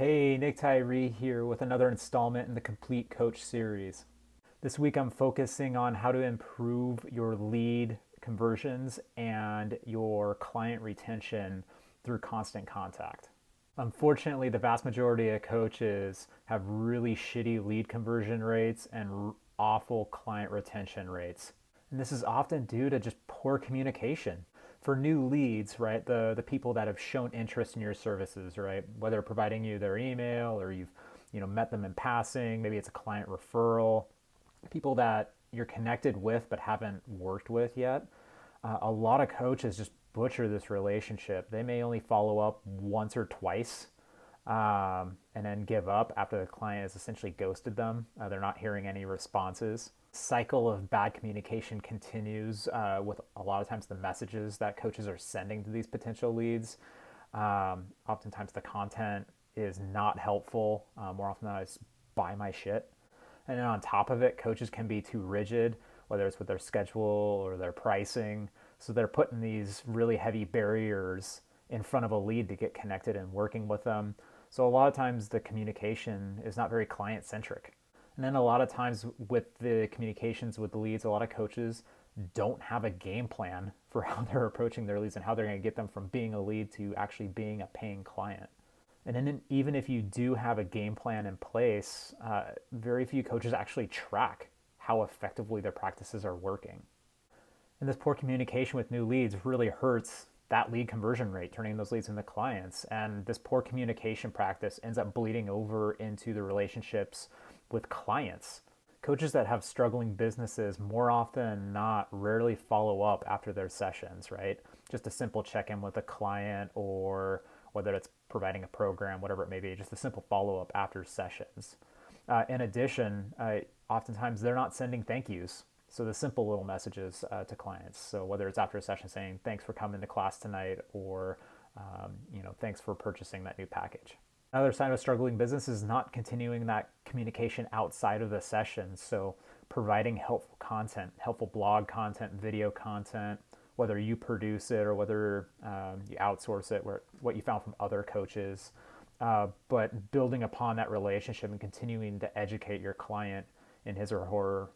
Hey, Nick Tyree here with another installment in the Complete Coach series. This week I'm focusing on how to improve your lead conversions and your client retention through constant contact. Unfortunately, the vast majority of coaches have really shitty lead conversion rates and awful client retention rates. And this is often due to just poor communication. For new leads, right, the people that have shown interest in your services, right, whether providing you their email or you've met them in passing, maybe it's a client referral, people that you're connected with but haven't worked with yet. A lot of coaches just butcher this relationship. They may only follow up once or twice and then give up after the client has essentially ghosted them. They're not hearing any responses. Cycle of bad communication continues with a lot of times the messages that coaches are sending to these potential leads. Oftentimes the content is not helpful. More often than not, it's buy my shit. And then on top of it, coaches can be too rigid, whether it's with their schedule or their pricing. So they're putting these really heavy barriers in front of a lead to get connected and working with them. So a lot of times the communication is not very client centric. And then a lot of times with the communications with the leads, a lot of coaches don't have a game plan for how they're approaching their leads and how they're going to get them from being a lead to actually being a paying client. And then even if you do have a game plan in place, very few coaches actually track how effectively their practices are working. And this poor communication with new leads really hurts that lead conversion rate, turning those leads into clients. And this poor communication practice ends up bleeding over into the relationships with clients. Coaches that have struggling businesses more often than not rarely follow up after their sessions, right? Just a simple check-in with a client, or whether it's providing a program, whatever it may be, just a simple follow-up after sessions. In addition, oftentimes they're not sending thank yous. So the simple little messages to clients. So whether it's after a session saying, thanks for coming to class tonight, or thanks for purchasing that new package. Another sign of a struggling business is not continuing that communication outside of the session. So providing helpful content, helpful blog content, video content, whether you produce it or whether you outsource it, what you found from other coaches, but building upon that relationship and continuing to educate your client in his or her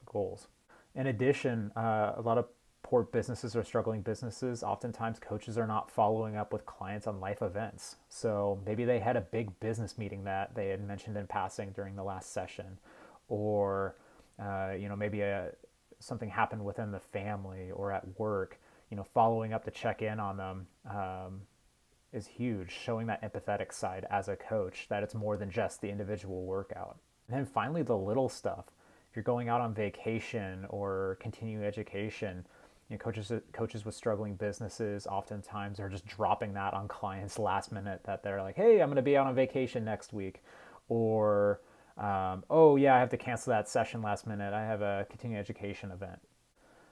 goals. In addition, a lot of poor businesses or struggling businesses, oftentimes coaches are not following up with clients on life events. So maybe they had a big business meeting that they had mentioned in passing during the last session, or maybe something happened within the family or at work. Following up to check in on them is huge, showing that empathetic side as a coach, that it's more than just the individual workout. And then finally, the little stuff. If you're going out on vacation or continuing education, coaches with struggling businesses oftentimes are just dropping that on clients last minute, that they're like, hey, I'm going to be out on vacation next week, or oh yeah, I have to cancel that session last minute, I have a continuing education event.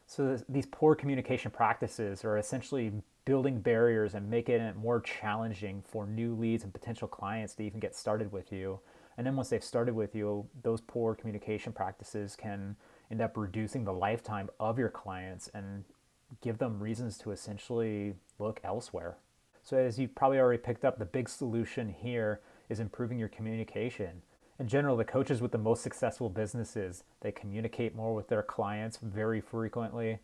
So these poor communication practices are essentially building barriers and making it more challenging for new leads and potential clients to even get started with you. And then once they've started with you, those poor communication practices can end up reducing the lifetime of your clients and give them reasons to essentially look elsewhere. So as you've probably already picked up, the big solution here is improving your communication. In general, the coaches with the most successful businesses, they communicate more with their clients very frequently.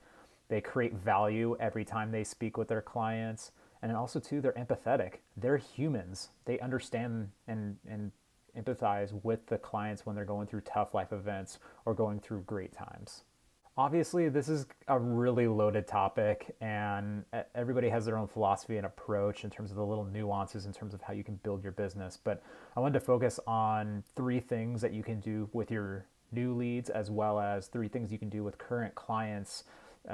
They create value every time they speak with their clients. And also too, they're empathetic. They're humans. They understand and empathize with the clients when they're going through tough life events or going through great times. Obviously, this is a really loaded topic, and everybody has their own philosophy and approach in terms of the little nuances in terms of how you can build your business. But I wanted to focus on 3 things that you can do with your new leads, as well as 3 things you can do with current clients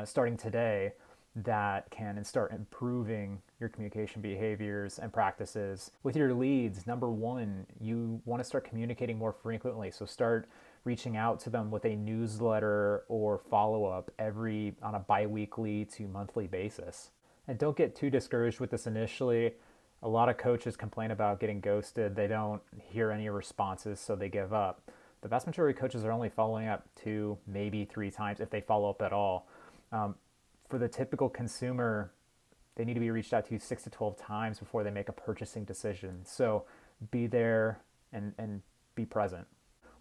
starting today that can start improving your communication behaviors and practices. With your leads, number 1, you want to start communicating more frequently. So start reaching out to them with a newsletter or follow-up on a bi-weekly to monthly basis. And don't get too discouraged with this initially. A lot of coaches complain about getting ghosted. They don't hear any responses, so they give up. The vast majority of coaches are only following up 2, maybe 3 times if they follow up at all. For the typical consumer, they need to be reached out to 6 to 12 times before they make a purchasing decision. So be there and be present.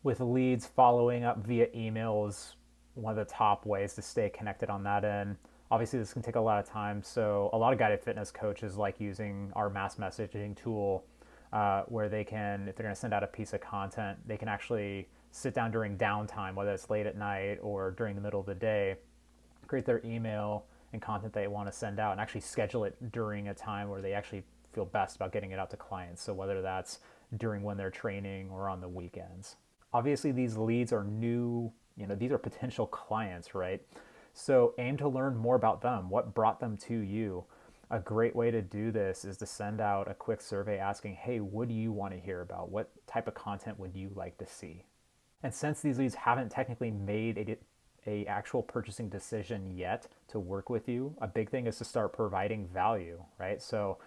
With leads, following up via email is one of the top ways to stay connected on that end. Obviously, this can take a lot of time, so a lot of guided fitness coaches like using our mass messaging tool where they can, if they're going to send out a piece of content, they can actually sit down during downtime, whether it's late at night or during the middle of the day, create their email and content they want to send out, and actually schedule it during a time where they actually feel best about getting it out to clients. So whether that's during when they're training or on the weekends. Obviously, these leads are new, these are potential clients, right? So aim to learn more about them. What brought them to you? A great way to do this is to send out a quick survey asking, hey, what do you want to hear about? What type of content would you like to see? And since these leads haven't technically made a actual purchasing decision yet to work with you, a big thing is to start providing value, right? So,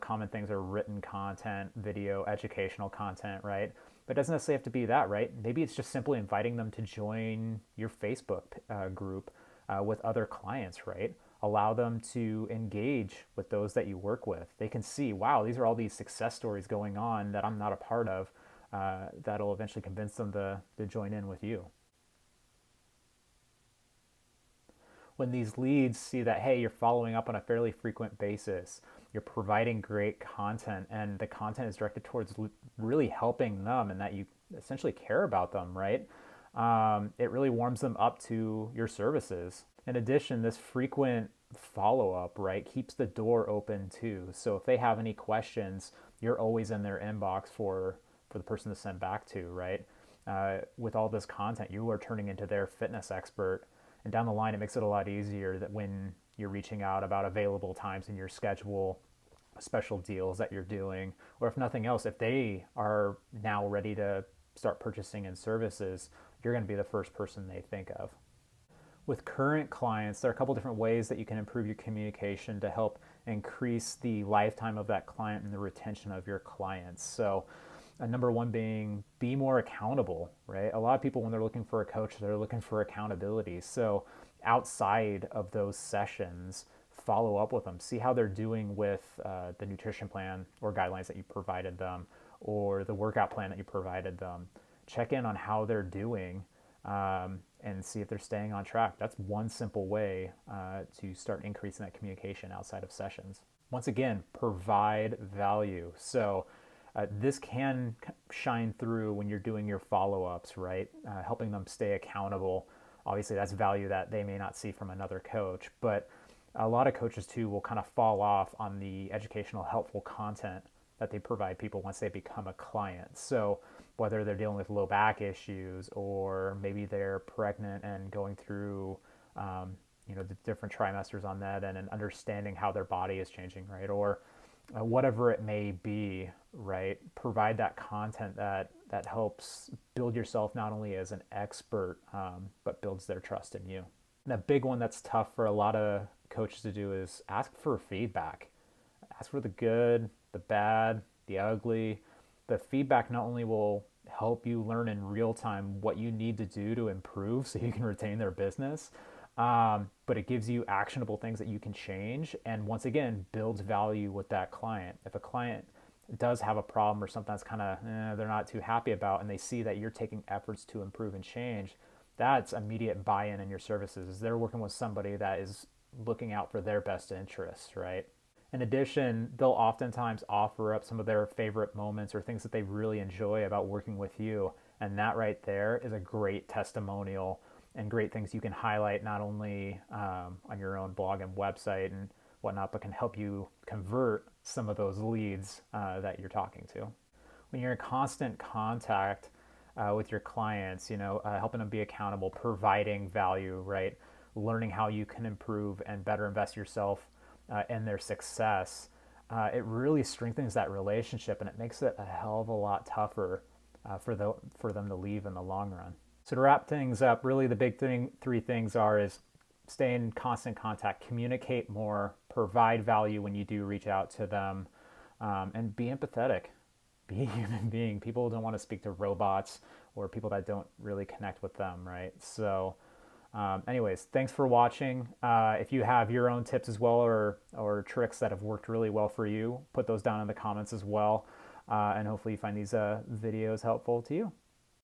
common things are written content, video, educational content, right? But it doesn't necessarily have to be that, right? Maybe it's just simply inviting them to join your Facebook group with other clients, right? Allow them to engage with those that you work with. They can see, wow, these are all these success stories going on that I'm not a part of. That'll eventually convince them to join in with you. When these leads see that, hey, you're following up on a fairly frequent basis, you're providing great content, and the content is directed towards really helping them and that you essentially care about them, right? It really warms them up to your services. In addition, this frequent follow-up, right, keeps the door open too. So if they have any questions, you're always in their inbox for the person to send back to, right? With all this content, you are turning into their fitness expert. And down the line, it makes it a lot easier that when you're reaching out about available times in your schedule, special deals that you're doing, or if nothing else, if they are now ready to start purchasing in services, you're going to be the first person they think of. With current clients, there are a couple different ways that you can improve your communication to help increase the lifetime of that client and the retention of your clients. So number one being, be more accountable, right? A lot of people, when they're looking for a coach, they're looking for accountability. So outside of those sessions, follow up with them. See how they're doing with the nutrition plan or guidelines that you provided them, or the workout plan that you provided them. Check in on how they're doing and see if they're staying on track. That's one simple way to start increasing that communication outside of sessions. Once again, provide value. So this can shine through when you're doing your follow-ups, right? Helping them stay accountable. Obviously, that's value that they may not see from another coach, but a lot of coaches too will kind of fall off on the educational, helpful content that they provide people once they become a client. So whether they're dealing with low back issues, or maybe they're pregnant and going through the different trimesters on that and understanding how their body is changing, right? Or whatever it may be, right? Provide that content that helps build yourself not only as an expert, but builds their trust in you. And a big one that's tough for a lot of coaches to do is ask for feedback. Ask for the good, the bad, the ugly. The feedback not only will help you learn in real time what you need to do to improve so you can retain their business, but it gives you actionable things that you can change, and once again builds value with that client. If a client does have a problem or something that's kind of they're not too happy about, and they see that you're taking efforts to improve and change, that's immediate buy-in in your services. They're working with somebody that is looking out for their best interests, right? In addition, they'll oftentimes offer up some of their favorite moments or things that they really enjoy about working with you, and that right there is a great testimonial and great things you can highlight not only on your own blog and website and whatnot, but can help you convert some of those leads that you're talking to. When you're in constant contact with your clients, helping them be accountable, providing value, right? Learning how you can improve and better invest yourself in their success, it really strengthens that relationship, and it makes it a hell of a lot tougher for them to leave in the long run. So to wrap things up, really the big three things is stay in constant contact, communicate more, provide value when you do reach out to them, and be empathetic. Be a human being. People don't want to speak to robots or people that don't really connect with them, right? So anyways, thanks for watching. If you have your own tips as well, or tricks that have worked really well for you, put those down in the comments as well. and hopefully you find these videos helpful to you.